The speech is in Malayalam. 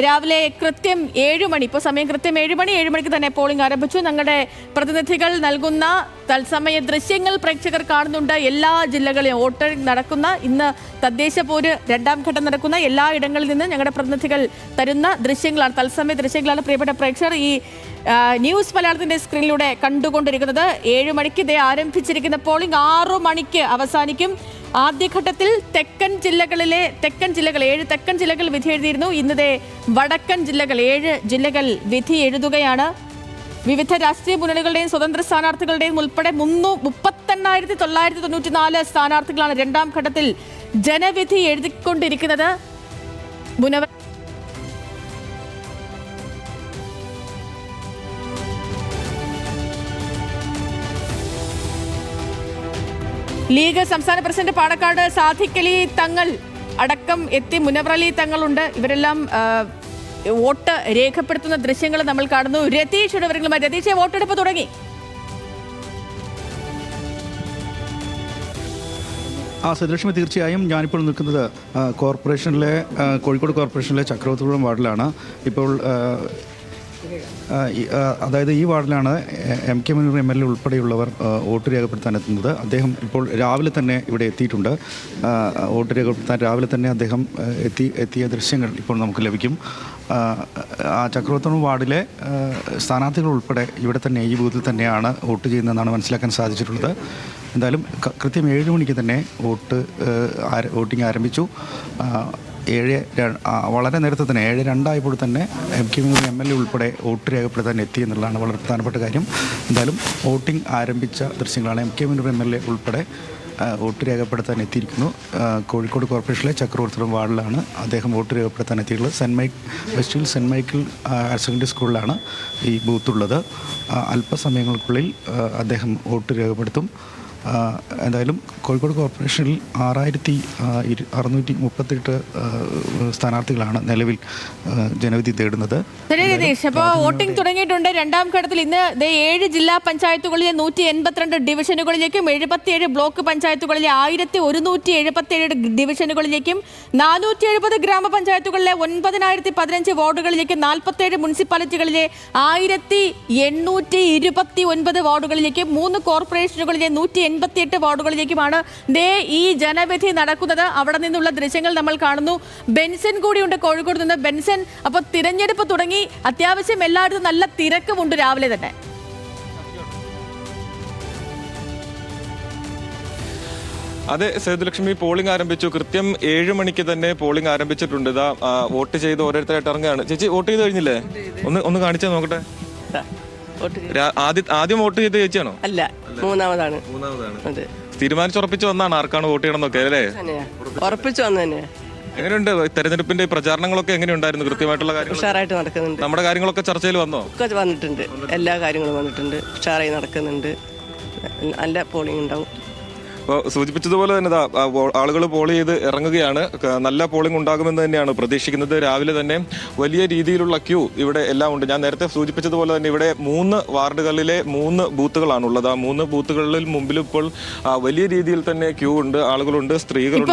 രാവിലെ കൃത്യം 7 മണി, ഇപ്പോൾ സമയം കൃത്യം 7 മണിക്ക് തന്നെ പോളിംഗ് ആരംഭിച്ചു. ഞങ്ങളുടെ പ്രതിനിധികൾ നൽകുന്ന തത്സമയ ദൃശ്യങ്ങൾ പ്രേക്ഷകർ കാണുന്നുണ്ട്. എല്ലാ ജില്ലകളിലും വോട്ടിംഗ് നടക്കുന്ന, ഇന്ന് തദ്ദേശ പോര് രണ്ടാം ഘട്ടം നടക്കുന്ന എല്ലാ ഇടങ്ങളിൽ നിന്ന് ഞങ്ങളുടെ പ്രതിനിധികൾ തരുന്ന ദൃശ്യങ്ങളാണ്, തത്സമയ ദൃശ്യങ്ങളാണ് പ്രിയപ്പെട്ട പ്രേക്ഷകർ ഈ ന്യൂസ് മലയാളത്തിന്റെ സ്ക്രീനിലൂടെ കണ്ടുകൊണ്ടിരിക്കുന്നത്. 7 മണിക്ക് ഇതേ ആരംഭിച്ചിരിക്കുന്ന പോളിംഗ് 6 മണിക്ക് അവസാനിക്കും. ആദ്യഘട്ടത്തിൽ തെക്കൻ ജില്ലകൾ 7 തെക്കൻ ജില്ലകൾ വിധി എഴുതിയിരുന്നു. ഇന്നത്തെ വടക്കൻ ജില്ലകൾ 7 ജില്ലകൾ വിധി എഴുതുകയാണ്. വിവിധ രാഷ്ട്രീയ മുന്നണികളുടെയും സ്വതന്ത്ര സ്ഥാനാർത്ഥികളുടെയും ഉൾപ്പെടെ 38,994 സ്ഥാനാർത്ഥികളാണ് രണ്ടാം ഘട്ടത്തിൽ ജനവിധി എഴുതിക്കൊണ്ടിരിക്കുന്നത്. ലീഗ് സംസ്ഥാന പ്രസിഡന്റ് പാണക്കാട് സാദിഖലി തങ്ങൾ അടക്കം എത്തി, മുനവറലി തങ്ങളുണ്ട്. ഇവരെല്ലാം വോട്ട് രേഖപ്പെടുത്തുന്ന ദൃശ്യങ്ങൾ നമ്മൾ കാണുന്നു. രതീഷ് വിവരങ്ങളുമായി. രതീഷ്, വോട്ടെടുപ്പ് തുടങ്ങി. സദൃശ്യമേ, തീർച്ചയായും ഞാനിപ്പോൾ നിൽക്കുന്നത് കോഴിക്കോട് കോർപ്പറേഷനിലെ ചക്രവർത്തിപുരം വാർഡിലാണ്. ഇപ്പോൾ അതായത് ഈ വാർഡിലാണ് MK മുനീർ MLA ഉൾപ്പെടെയുള്ളവർ വോട്ട് രേഖപ്പെടുത്താൻ എത്തുന്നത്. അദ്ദേഹം ഇപ്പോൾ രാവിലെ തന്നെ ഇവിടെ എത്തിയിട്ടുണ്ട്. വോട്ട് രേഖപ്പെടുത്താൻ രാവിലെ തന്നെ അദ്ദേഹം എത്തിയ ദൃശ്യങ്ങൾ ഇപ്പോൾ നമുക്ക് ലഭിക്കും. ചക്രവർത്തിപുരം വാർഡിലെ സ്ഥാനാർത്ഥികൾ ഉൾപ്പെടെ ഇവിടെ തന്നെ ഈ ബൂത്തിൽ തന്നെയാണ് വോട്ട് ചെയ്യുന്നതെന്നാണ് മനസ്സിലാക്കാൻ സാധിച്ചിട്ടുള്ളത്. എന്തായാലും കൃത്യം 7 മണിക്ക് തന്നെ വോട്ടിംഗ് ആരംഭിച്ചു. വളരെ നേരത്തെ തന്നെ 7:02 ആയപ്പോൾ തന്നെ MK മുനീർ MLA ഉൾപ്പെടെ വോട്ട് രേഖപ്പെടുത്താൻ എത്തി എന്നുള്ളതാണ് വളരെ പ്രധാനപ്പെട്ട കാര്യം. എന്തായാലും വോട്ടിംഗ് ആരംഭിച്ച ദൃശ്യങ്ങളാണ്. MK മുനീർ MLA ഉൾപ്പെടെ വോട്ട് രേഖപ്പെടുത്താൻ എത്തിയിരിക്കുന്നു. കോഴിക്കോട് കോർപ്പറേഷനിലെ ചക്രവർത്തിപുരം വാർഡിലാണ് അദ്ദേഹം വോട്ട് രേഖപ്പെടുത്താൻ എത്തിയിട്ടുള്ളത്. വെസ്റ്റിൽ സെൻറ്റ് മൈക്കിൾ ഹയർ സെക്കൻഡറി സ്കൂളിലാണ് ഈ ബൂത്തുള്ളത്. അല്പസമയങ്ങൾക്കുള്ളിൽ അദ്ദേഹം വോട്ട് രേഖപ്പെടുത്തും. എന്തായാലും കോഴിക്കോട് കോർപ്പറേഷനിൽ 6,638 സ്ഥാനാർത്ഥികളാണ് നിലവിൽ ജനവിധി തേടുന്നത്. ശരി രതീഷ്, അപ്പോൾ വോട്ടിംഗ് തുടങ്ങിയിട്ടുണ്ട്. രണ്ടാം ഘട്ടത്തിൽ ഇന്ന് 7 ജില്ലാ പഞ്ചായത്തുകളിലെ 182 ഡിവിഷനുകളിലേക്കും 77 ബ്ലോക്ക് പഞ്ചായത്തുകളിലെ 1177 ഡിവിഷനുകളിലേക്കും 470 ഗ്രാമപഞ്ചായത്തുകളിലെ 9,015 വാർഡുകളിലേക്കും 47 മുനിസിപ്പാലിറ്റികളിലെ 1,829 വാർഡുകളിലേക്കും 3 കോർപ്പറേഷനുകളിലെ 188 വാർഡുകളിലേക്കുമാണ് ഈ ജനവിധി നടക്കുന്നത്. അവിടെ നിന്നുള്ള ദൃശ്യങ്ങൾ നമ്മൾ കാണുന്നു. ബെൻസൻ കൂടിയുണ്ട് കോഴിക്കോട് നിന്ന്. ബെൻസൻ, അപ്പോൾ തിരഞ്ഞെടുപ്പ് തുടങ്ങി, അത്യാവശ്യം എല്ലായിടത്തും നല്ല തിരക്കുമുണ്ട് രാവിലെ തന്നെ. അതെ സേതുലക്ഷ്മി, പോളിംഗ് ആരംഭിച്ചു. കൃത്യം 7 മണിക്ക് തന്നെ പോളിംഗ് ആരംഭിച്ചിട്ടുണ്ട്. ഇതാ വോട്ട് ചെയ്ത് ഓരോരുത്തരായിട്ട് ഇറങ്ങുകയാണ്. ചേച്ചി, വോട്ട് ചെയ്ത് കഴിഞ്ഞില്ലേ? ഒന്ന് കാണിച്ചാൽ നോക്കട്ടെ. ആദ്യം വോട്ട് ചെയ്ത ചേച്ചിയാണോ? അല്ല, മൂന്നാമതാണ്. തീരുമാനിച്ചുറപ്പിച്ച് വന്നാണ് ആർക്കാണ് വോട്ട് ചെയ്യണം എന്നൊക്കെ അല്ലേ? ഉറപ്പിച്ചു വന്നു തന്നെ. എങ്ങനെയുണ്ട് തെരഞ്ഞെടുപ്പിന്റെ പ്രചാരണങ്ങളൊക്കെ? എങ്ങനെയുണ്ടായിരുന്നു? കൃത്യമായിട്ടുള്ള കാര്യങ്ങൾ ഉഷാറായിട്ട് നടക്കുന്നുണ്ട്. നമ്മുടെ കാര്യങ്ങളൊക്കെ ചർച്ചയിൽ വന്നോ? ഒക്കെ വന്നിട്ടുണ്ട്, എല്ലാ കാര്യങ്ങളും വന്നിട്ടുണ്ട്. ഉഷാറായി നടക്കുന്നുണ്ട്. നല്ല പോളിംഗ് ഉണ്ടാവും. അപ്പോൾ സൂചിപ്പിച്ചതുപോലെ തന്നെ ആളുകൾ പോൾ ചെയ്ത് ഇറങ്ങുകയാണ്. നല്ല പോളിംഗ് ഉണ്ടാകുമെന്ന് തന്നെയാണ് പ്രതീക്ഷിക്കുന്നത്. രാവിലെ തന്നെ വലിയ രീതിയിലുള്ള ക്യൂ ഇവിടെ എല്ലാം ഉണ്ട്. ഞാൻ നേരത്തെ സൂചിപ്പിച്ചതുപോലെ തന്നെ ഇവിടെ 3 വാർഡുകളിലെ 3 ബൂത്തുകളാണുള്ളത്. ആ 3 ബൂത്തുകളിൽ മുമ്പിൽ ഇപ്പോൾ വലിയ രീതിയിൽ തന്നെ ക്യൂ ഉണ്ട്, ആളുകളുണ്ട്, സ്ത്രീകളുണ്ട്.